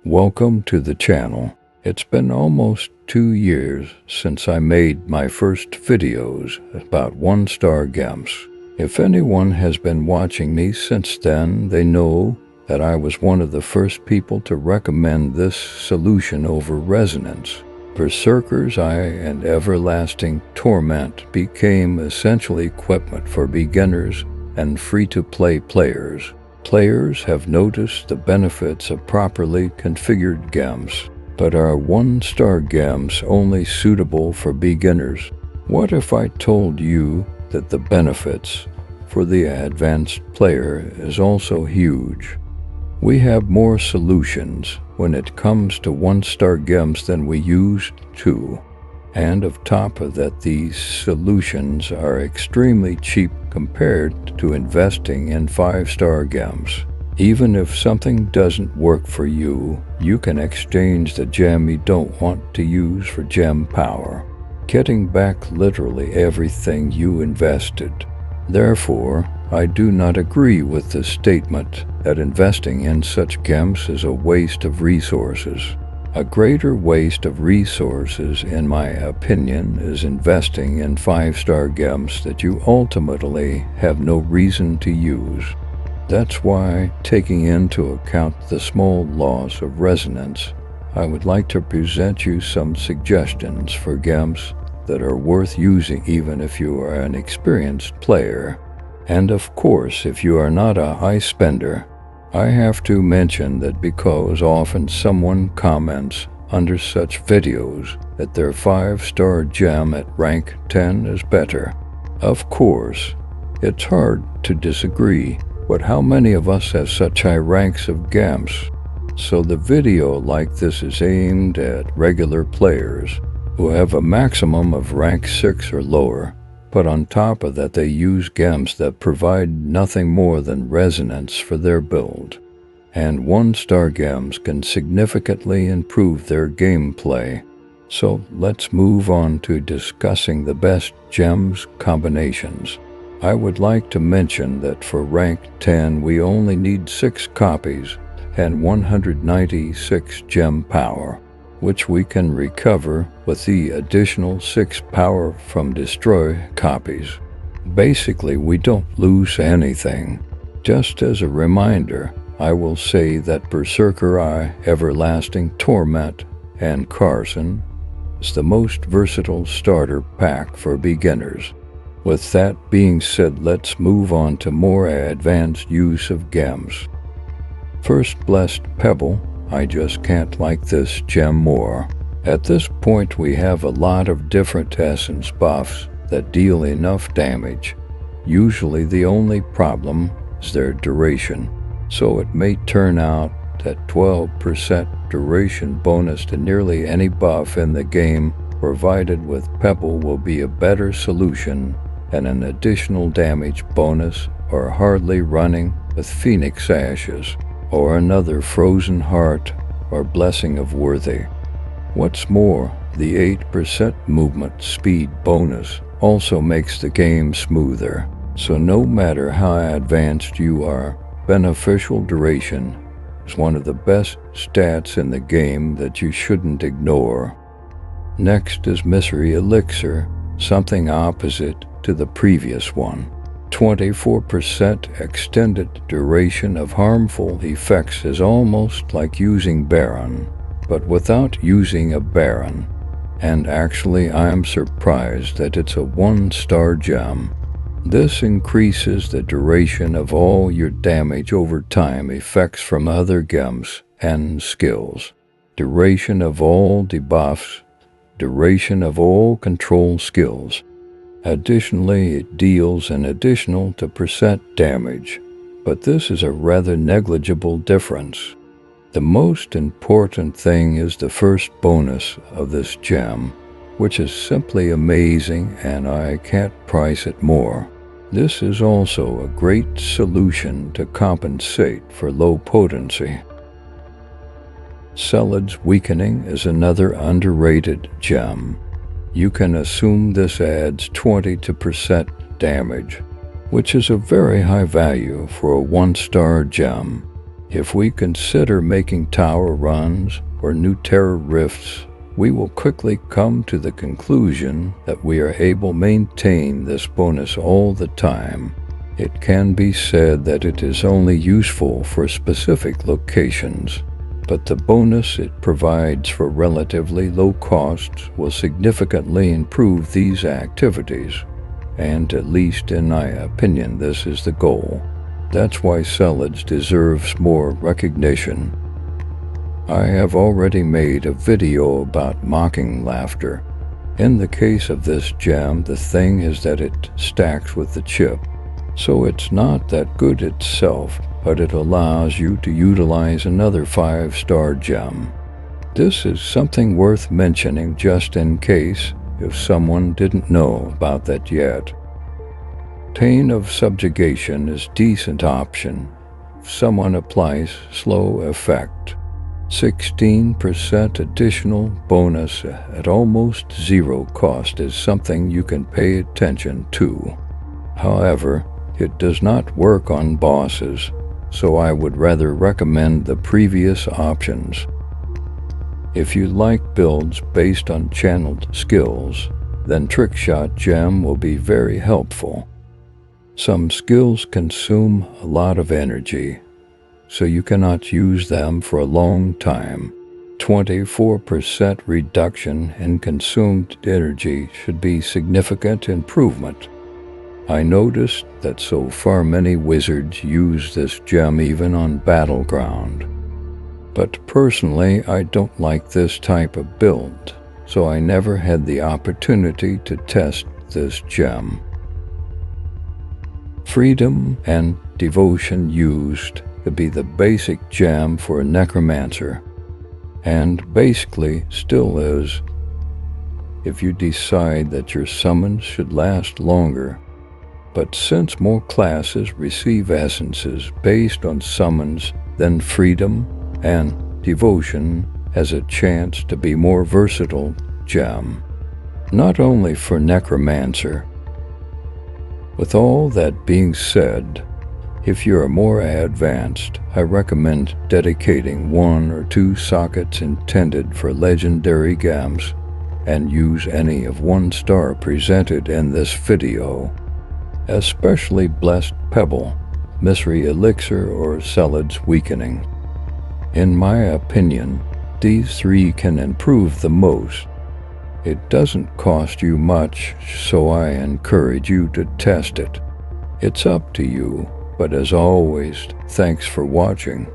Welcome to the channel. It's been almost 2 years since I made my first videos about 1-star gems. If anyone has been watching me since then, they know that I was one of the first people to recommend this solution over Resonance. Berserker's Eye and Everlasting Torment became essential equipment for beginners and free-to-play players. Players have noticed the benefits of properly configured gems, but are 1-star gems only suitable for beginners? What if I told you that the benefits for the advanced player is also huge? We have more solutions when it comes to 1-star gems than we used to. And on top of that, these solutions are extremely cheap compared to investing in 5-star gems. Even if something doesn't work for you, you can exchange the gem you don't want to use for gem power, getting back literally everything you invested. Therefore, I do not agree with the statement that investing in such gems is a waste of resources. A greater waste of resources, in my opinion, is investing in 5-star gems that you ultimately have no reason to use. That's why, taking into account the small loss of resonance, I would like to present you some suggestions for gems that are worth using even if you are an experienced player. And of course, if you are not a high spender, I have to mention that because often someone comments under such videos that their 5-star gem at rank 10 is better. Of course, it's hard to disagree, but how many of us have such high ranks of gems? So the video like this is aimed at regular players who have a maximum of rank 6 or lower, but on top of that they use gems that provide nothing more than resonance for their build. And 1-star gems can significantly improve their gameplay. So let's move on to discussing the best gems combinations. I would like to mention that for rank 10 we only need 6 copies and 196 gem power, which we can recover with the additional 6 power from destroy copies. Basically, we don't lose anything. Just as a reminder, I will say that Berserker Eye, Everlasting Torment, and Carson is the most versatile starter pack for beginners. With that being said, let's move on to more advanced use of gems. First, Blessed Pebble. I just can't like this gem more. At this point we have a lot of different essence buffs that deal enough damage. Usually the only problem is their duration, so it may turn out that 12% duration bonus to nearly any buff in the game provided with Pebble will be a better solution and an additional damage bonus, or hardly running with Phoenix Ashes or another Frozen Heart or Blessing of Worthy. What's more, the 8% movement speed bonus also makes the game smoother, so no matter how advanced you are, beneficial duration is one of the best stats in the game that you shouldn't ignore. Next is Mystery Elixir, something opposite to the previous one. 24% extended duration of harmful effects is almost like using Baron, but without using a Baron. And actually I am surprised that it's a 1-star gem. This increases the duration of all your damage over time effects from other gems and skills, duration of all debuffs, duration of all control skills. Additionally, it deals an additional 2% damage, but this is a rather negligible difference. The most important thing is the first bonus of this gem, which is simply amazing and I can't price it more. This is also a great solution to compensate for low potency. Cids Weakening is another underrated gem. You can assume this adds 22% damage, which is a very high value for a 1-star gem. If we consider making tower runs or new terror rifts, we will quickly come to the conclusion that we are able to maintain this bonus all the time. It can be said that it is only useful for specific locations, but the bonus it provides for relatively low costs will significantly improve these activities, and at least in my opinion this is the goal. That's why Cids deserves more recognition. I have already made a video about mocking laughter. In the case of this gem, the thing is that it stacks with the chip, so it's not that good itself, but it allows you to utilize another 5-star gem. This is something worth mentioning just in case if someone didn't know about that yet. Pain of Subjugation is a decent option if someone applies slow effect. 16% additional bonus at almost zero cost is something you can pay attention to. However, it does not work on bosses, so I would rather recommend the previous options. If you like builds based on channeled skills, then Trickshot Jam will be very helpful. Some skills consume a lot of energy, so you cannot use them for a long time. 24% reduction in consumed energy should be significant improvement. I noticed that so far many wizards use this gem even on Battleground. But personally, I don't like this type of build, so I never had the opportunity to test this gem. Freedom and Devotion used to be the basic gem for a Necromancer, and basically still is. If you decide that your summons should last longer, but since more classes receive essences based on summons, then Freedom and Devotion has a chance to be more versatile gem, not only for Necromancer. With all that being said, if you are more advanced, I recommend dedicating 1 or 2 sockets intended for legendary gems, and use any of 1-star presented in this video, especially Blessed Pebble, Mystery Elixir, or Cids Weakening. In my opinion, these 3 can improve the most. It doesn't cost you much, so I encourage you to test it. It's up to you, but as always, thanks for watching.